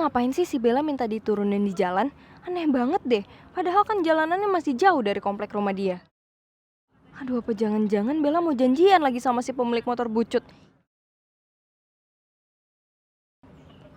ngapain sih si Bella minta diturunin di jalan? Aneh banget deh, padahal kan jalanannya masih jauh dari komplek rumah dia. Aduh, apa jangan-jangan Bella mau janjian lagi sama si pemilik motor bucut?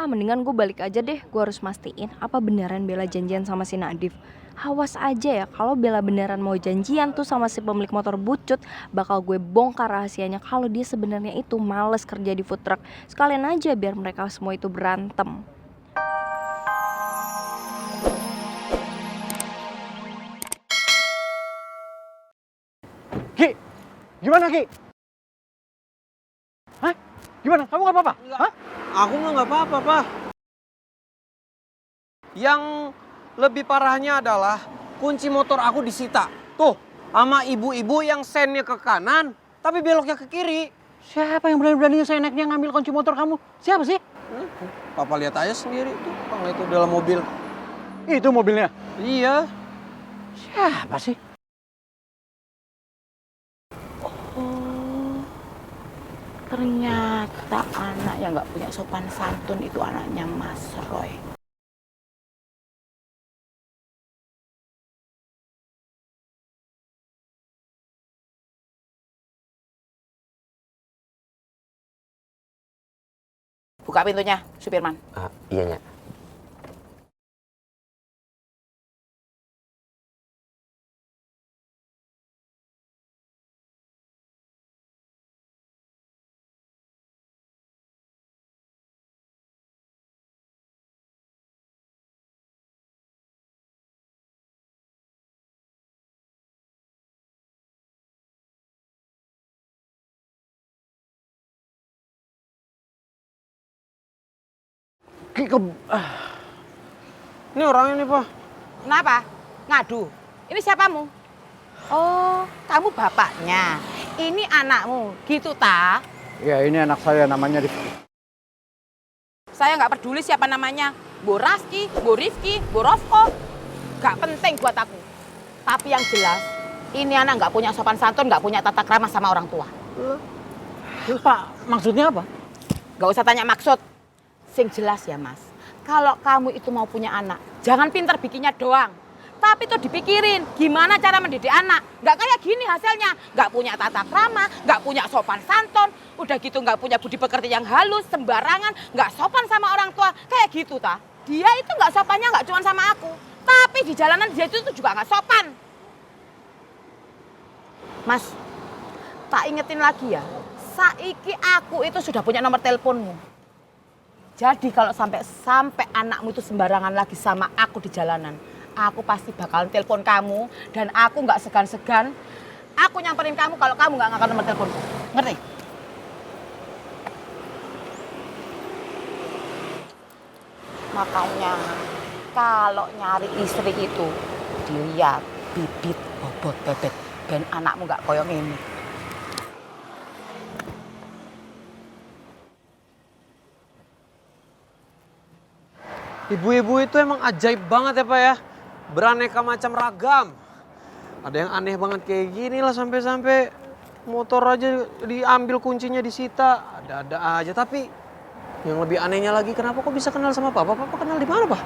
Mendingan gue balik aja deh, gue harus mastiin apa beneran Bella janjian sama si Nadif. Awas aja ya, kalau Bella beneran mau janjian tuh sama si pemilik motor bucut, bakal gue bongkar rahasianya kalau dia sebenarnya itu males kerja di food truck. Sekalian aja biar mereka semua itu berantem. Ki, gimana Ki? Hah? Gimana? Kamu gak apa-apa? Hah? Aku mah nggak apa-apa, Pak. Yang lebih parahnya adalah kunci motor aku disita. Tuh, sama ibu-ibu yang sennya ke kanan, tapi beloknya ke kiri. Siapa yang berani-beraninya saya naiknya ngambil kunci motor kamu? Siapa sih? Papa lihat aja sendiri tuh, Bang, itu dalam mobil. Itu mobilnya. Iya. Siapa sih? Ternyata anak yang nggak punya sopan santun itu anaknya Mas Roy. Buka pintunya, Supirman. Iya, Nya. Ki, Ini orangnya nih, Pak. Kenapa? Ngadu. Ini siapamu? Oh, kamu bapaknya. Ini anakmu, gitu ta? Ya ini anak saya namanya Rifki. Saya nggak peduli siapa namanya. Bu Raski, Bu Rifki, Bu Rofko. Nggak penting buat aku. Tapi yang jelas, ini anak nggak punya sopan santun, nggak punya tata krama sama orang tua. Terus Pak, maksudnya apa? Nggak usah tanya maksud. Sing jelas ya Mas, kalau kamu itu mau punya anak, jangan pinter bikinnya doang. Tapi tuh dipikirin, gimana cara mendidik anak. Nggak kayak gini hasilnya, nggak punya tata krama, nggak punya sopan santun, udah gitu nggak punya budi pekerti yang halus, sembarangan, nggak sopan sama orang tua, kayak gitu ta. Dia itu nggak sopannya nggak cuma sama aku, tapi di jalanan dia itu juga nggak sopan. Mas, tak ingetin lagi ya, saiki aku itu sudah punya nomor teleponmu. Jadi kalau sampai anakmu itu sembarangan lagi sama aku di jalanan, aku pasti bakalan telepon kamu dan aku nggak segan-segan. Aku nyamperin kamu kalau kamu nggak ngangkat nomor teleponku. Ngerti? Makanya kalau nyari istri itu dilihat bibit bobot bebek ben anakmu nggak koyong ini. Ibu-ibu itu emang ajaib banget ya, Pak ya. Beraneka macam ragam. Ada yang aneh banget kayak gini lah, sampai-sampai motor aja diambil kuncinya disita. Ada-ada aja, tapi yang lebih anehnya lagi, kenapa kok bisa kenal sama Papa? Papa kenal di mana, Pak?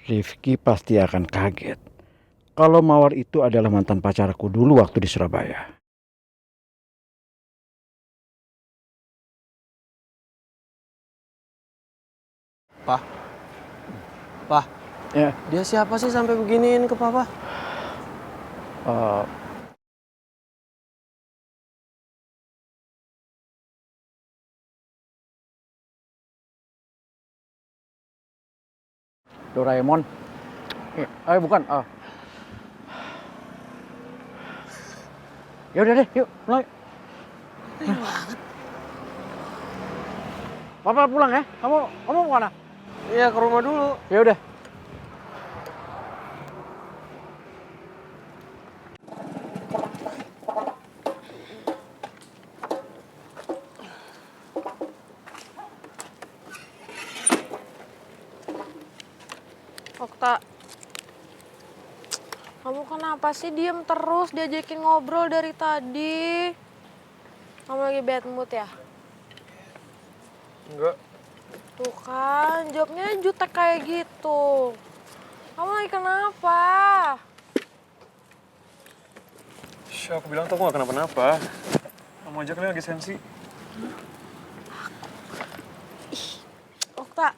Rifki pasti akan kaget kalau Mawar itu adalah mantan pacarku dulu waktu di Surabaya. Pak. Pak. Ya. Dia siapa sih sampai beginiin ke Papa? Doraemon. Bukan. Ya udah deh, yuk mulai. Papa pulang ya. Kamu kemana? Iya, ke rumah dulu. Ya udah. Okta, kamu kenapa sih diem terus diajakin ngobrol dari tadi? Kamu lagi bad mood ya? Enggak. Tuh kan, jawabnya jutek kayak gitu. Kamu lagi kenapa? Aku bilang tuh aku gak kenapa-napa. Kamu aja kali lagi sensi. Okta,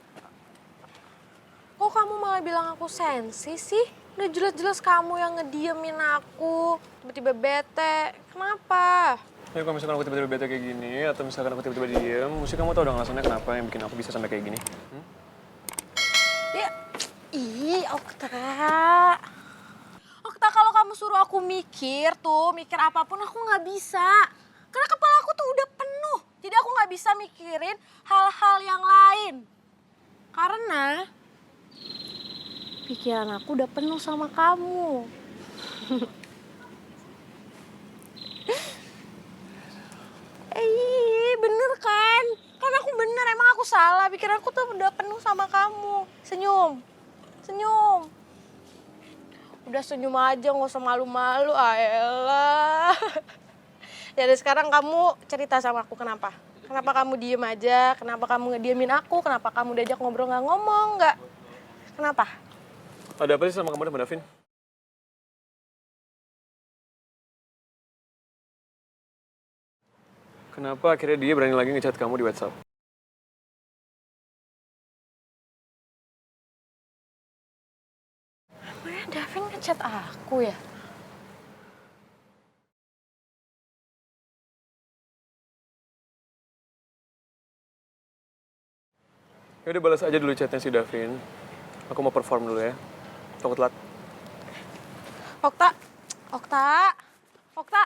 kok kamu malah bilang aku sensi sih? Udah jelas-jelas kamu yang ngediemin aku, tiba-tiba bete. Kenapa? Ya kalau misalkan aku tiba-tiba bete kayak gini, atau misalkan aku tiba-tiba diem, mesti kamu tau dong alasannya kenapa yang bikin aku bisa sampai kayak gini. Ya, Okta. Okta, kalau kamu suruh aku mikir apapun aku nggak bisa. Karena kepala aku tuh udah penuh. Jadi aku nggak bisa mikirin hal-hal yang lain. Karena pikiran aku udah penuh sama kamu. Bener kan? Kan aku bener, emang aku salah. Pikiran aku tuh udah penuh sama kamu. Senyum. Senyum. Udah senyum aja, nggak usah malu-malu. Ayolah. Jadi sekarang kamu cerita sama aku kenapa? Kenapa kamu diem aja? Kenapa kamu ngediemin aku? Kenapa kamu diajak ngobrol nggak ngomong? Nggak? Kenapa? Ada apa sih sama kamu dan Davin? Kenapa akhirnya dia berani lagi ngechat kamu di WhatsApp? Emangnya Davin ngechat aku ya? Ya udah balas aja dulu chatnya si Davin. Aku mau perform dulu ya. Takut telat. Okta, Okta, Okta.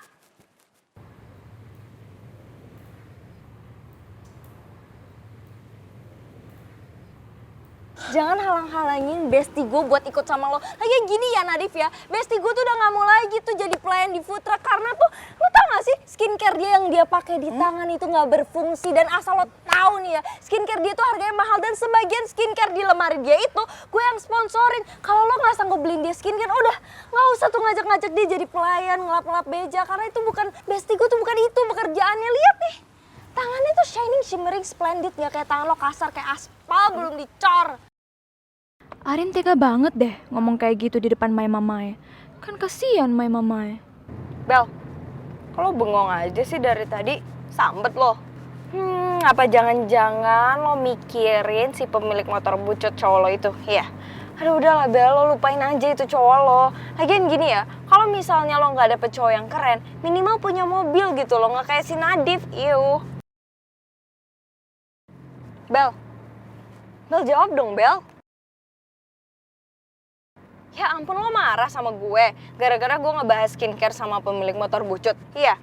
Jangan halang-halangin bestie gue buat ikut sama lo. Lagi gini ya Nadif ya, bestie gue tuh udah gak mau lagi tuh jadi pelayan di food truck. Karena tuh, lo tau gak sih skincare dia yang dia pakai di tangan itu gak berfungsi. Dan asal lo tahu nih ya, skincare dia tuh harganya mahal. Dan sebagian skincare di lemari dia itu, gue yang sponsorin. Kalau lo gak sanggup beliin dia skincare, udah gak usah tuh ngajak-ngajak dia jadi pelayan, ngelap-ngelap beja. Karena itu bukan, bestie gue tuh bukan itu pekerjaannya. Lihat nih, tangannya tuh shining, shimmering, splendid. Gak kayak tangan lo kasar, kayak aspal belum dicor. Arin tega banget deh ngomong kayak gitu di depan My Mamae. Kan kasihan My Mamae. Bel, kalau bengong aja sih dari tadi, sambet lo. Apa jangan-jangan lo mikirin si pemilik motor bucut cowok lo itu? Iya. Aduh udahlah Bel, lo lupain aja itu cowok lo. Lagian gini ya, kalau misalnya lo nggak dapet cowok yang keren, minimal punya mobil gitu lo, nggak kayak si Nadif, iu. Bel, Bel jawab dong Bel. Ya ampun, lo marah sama gue gara-gara gue ngebahas skincare sama pemilik motor bucut, iya?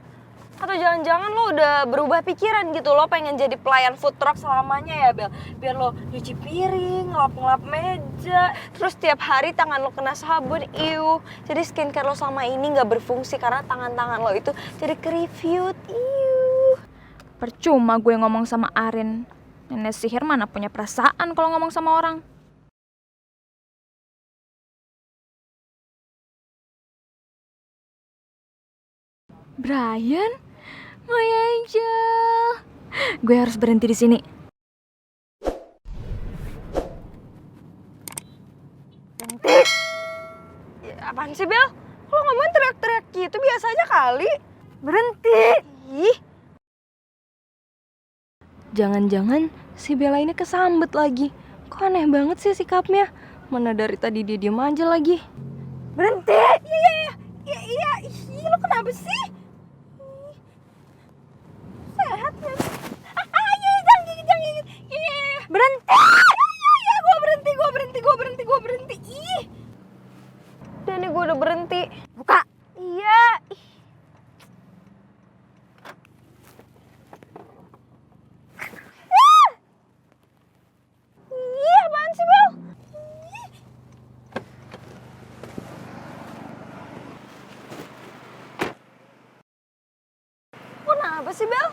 Atau jangan-jangan lo udah berubah pikiran gitu, lo pengen jadi pelayan food truck selamanya ya Bel? Biar lo nyuci piring, ngelap-ngelap meja, terus tiap hari tangan lo kena sabun, iu. Jadi skincare lo selama ini gak berfungsi karena tangan-tangan lo itu jadi keriviut, iu. Percuma gue ngomong sama Arin. Nenek sihir mana punya perasaan kalau ngomong sama orang. Brian, My Angel. Gue harus berhenti di sini. Berhenti. Ya, apaan sih Bel? Lo ngomong teriak-teriak gitu biasanya kali. Berhenti. Ih. Jangan-jangan si Bella ini kesambet lagi. Kok aneh banget sih sikapnya. Mana dari tadi dia diem aja lagi. Berhenti. Iya. Ih, lo kenapa sih? Sehat ya. Jangan. Berhenti. Iya, gue berhenti. Ih. Dan ini gue udah berhenti. Buka. Iya. Ih, apaan sih Bel? Kenapa sih Bel?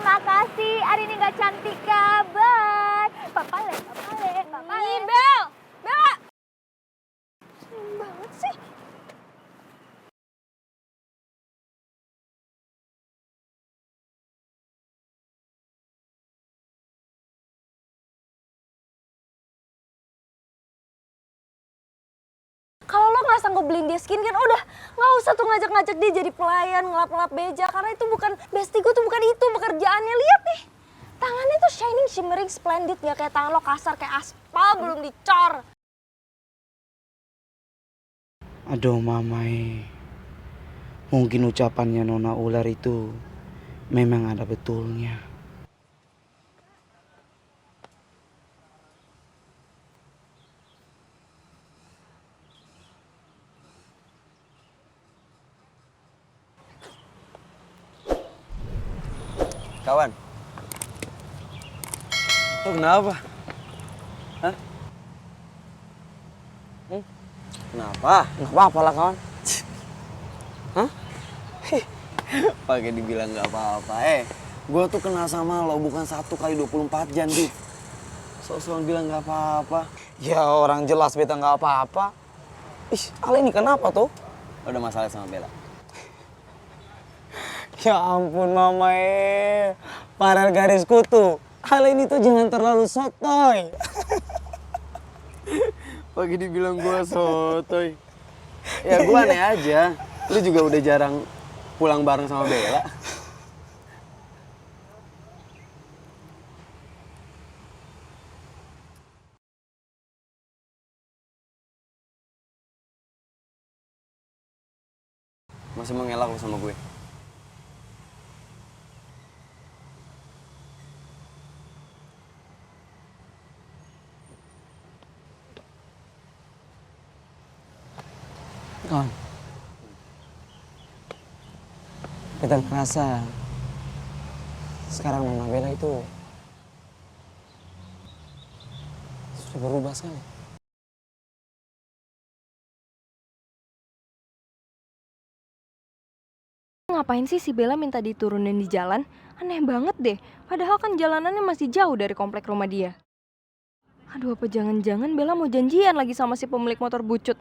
Makasih, hari ini gak cantik kabar. Papale. Ih, Bel! Bel! Sering banget sih. masa ngebeliin dia skincare, udah nggak usah tuh ngajak-ngajak dia jadi pelayan, ngelap-ngelap beja. Karena itu bukan, bestie gue tuh bukan itu pekerjaannya. Lihat nih, tangannya tuh shining, shimmering, splendid. Gak kayak tangan lo kasar, kayak aspal belum dicor. Aduh mamai, mungkin ucapannya Nona Ular itu memang ada betulnya. Kawan, lo kenapa? Hah? Kenapa? Nggak apa-apa lah kawan. Hah? Pakai dibilang nggak apa-apa. Gue tuh kenal sama lo bukan 1 kali 24 jam, Div. Sok-sokan bilang nggak apa-apa. Ya orang jelas beta nggak apa-apa. Ih, Ale ini kenapa tuh? Lo ada masalah sama Bella? Ya ampun mama padahal garis kutu. Hal ini tuh jangan terlalu sotoy. Pagi dibilang gua sotoy. Ya gua aneh aja. Lu juga udah jarang pulang bareng sama Bella. Masih mengelak lu sama gue. Kawan, kita ngerasa sekarang Nona Bella itu sudah berubah sekali. Ngapain sih si Bella minta diturunin di jalan? Aneh banget deh. Padahal kan jalanannya masih jauh dari komplek rumah dia. Aduh, apa jangan-jangan Bella mau janjian lagi sama si pemilik motor bucut?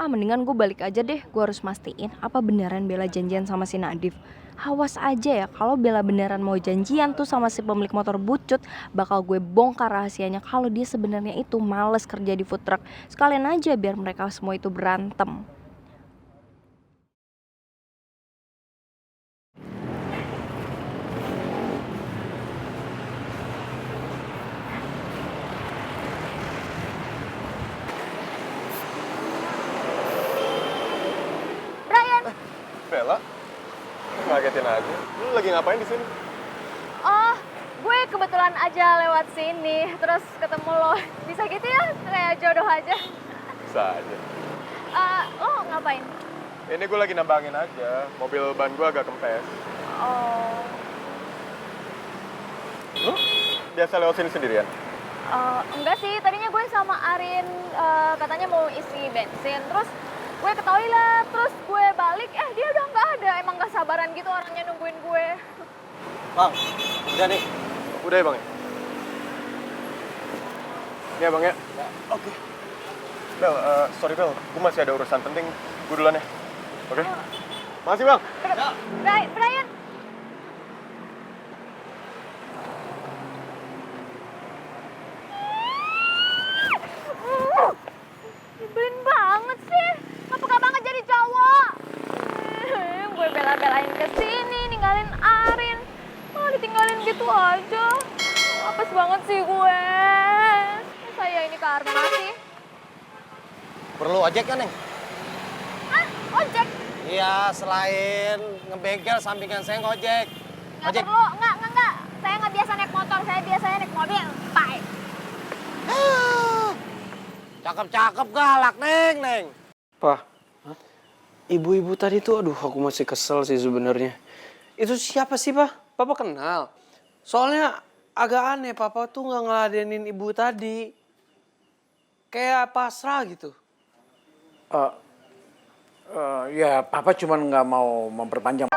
Mendingan gue balik aja deh. Gue harus mastiin apa beneran Bella janjian sama si Nadif. Awas aja ya, kalau Bella beneran mau janjian tuh sama si pemilik motor bucut, bakal gue bongkar rahasianya kalau dia sebenarnya itu males kerja di food truck. Sekalian aja biar mereka semua itu berantem. Bella, ngagetin aja. Lu lagi ngapain di sini? Oh, gue kebetulan aja lewat sini, terus ketemu lo. Bisa gitu ya, kayak jodoh aja. Bisa aja. Lo ngapain? Ini gue lagi nambangin aja. Mobil ban gue agak kempes. Oh, Lu biasa lewat sini sendirian? enggak sih. Tadinya gue sama Arin katanya mau isi bensin, terus gue ke toilet, terus gue balik, dia udah nggak ada. Emang gak sabaran gitu orangnya nungguin gue. Bang, udah nih. Udah ya bang ya? Ini ya bang ya? Oke. Bel, sorry Bel, gue masih ada urusan penting. Gue duluan ya. Oke? Makasih bang. Brian, nyebelin banget sih. Gak peka banget jadi cowok. Gue bela-belain kesini, ninggalin Arin. Malah ditinggalin gitu aja. Apes banget sih gue. Masa ya ini karma sih? Perlu ojek kan, Neng? Ojek? Iya, selain ngebengkel sampingan saya ngojek. Nggak perlu, enggak. Saya nggak biasa naik motor, saya biasanya naik mobil. Bye. Cakep-cakep galak, Neng. Pak, ibu-ibu tadi tuh aduh aku masih kesel sih sebenarnya. Itu siapa sih, Pak? Papa kenal. Soalnya agak aneh Papa tuh nggak ngeladenin ibu tadi. Kayak pasrah gitu. Ya, Papa cuma nggak mau memperpanjang.